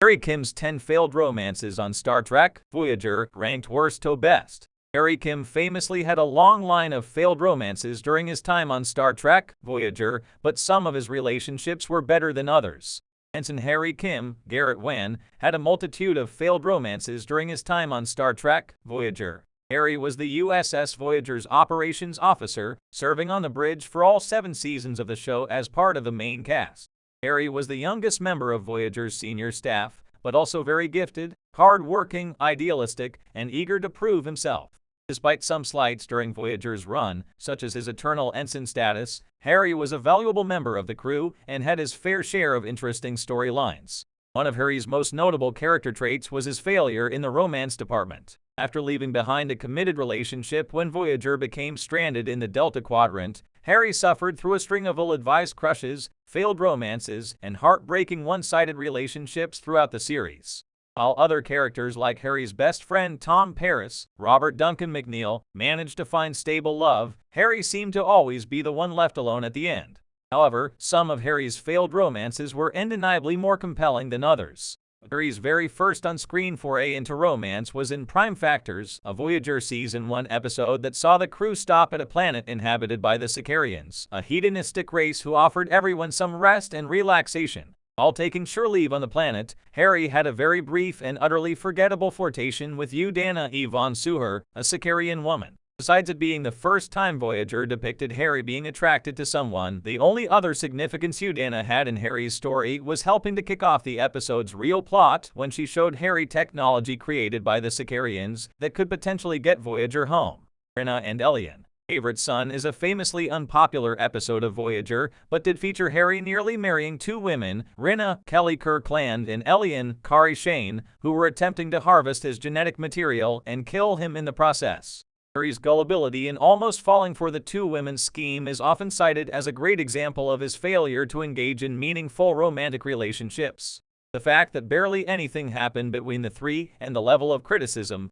Harry Kim's 10 failed romances on Star Trek, Voyager, ranked worst to best. Harry Kim famously had a long line of failed romances during his time on Star Trek, Voyager, but some of his relationships were better than others. Ensign Harry Kim, Garrett Wan, had a multitude of failed romances during his time on Star Trek, Voyager. Harry was the USS Voyager's operations officer, serving on the bridge for all 7 seasons of the show as part of the main cast. Harry was the youngest member of Voyager's senior staff, but also very gifted, hard-working, idealistic, and eager to prove himself. Despite some slights during Voyager's run, such as his eternal ensign status, Harry was a valuable member of the crew and had his fair share of interesting storylines. One of Harry's most notable character traits was his failure in the romance department. After leaving behind a committed relationship when Voyager became stranded in the Delta Quadrant, Harry suffered through a string of ill-advised crushes, failed romances, and heartbreaking one-sided relationships throughout the series. While other characters like Harry's best friend Tom Paris, Robert Duncan McNeil, managed to find stable love, Harry seemed to always be the one left alone at the end. However, some of Harry's failed romances were undeniably more compelling than others. Harry's very first on-screen foray into romance was in Prime Factors, a Voyager Season 1 episode that saw the crew stop at a planet inhabited by the Sicarians, a hedonistic race who offered everyone some rest and relaxation. While taking shore leave on the planet, Harry had a very brief and utterly forgettable flirtation with Udana Yvonne Suher, a Sicarian woman. Besides it being the first time Voyager depicted Harry being attracted to someone, the only other significance Udana had in Harry's story was helping to kick off the episode's real plot when she showed Harry technology created by the Sicarians that could potentially get Voyager home. Rina and Elian. Favorite Son is a famously unpopular episode of Voyager, but did feature Harry nearly marrying 2 women, Rina, Kelly Kirkland, and Elian, Kari Shane, who were attempting to harvest his genetic material and kill him in the process. Harry's gullibility in almost falling for the 2 women's scheme is often cited as a great example of his failure to engage in meaningful romantic relationships. The fact that barely anything happened between the 3 and the level of criticism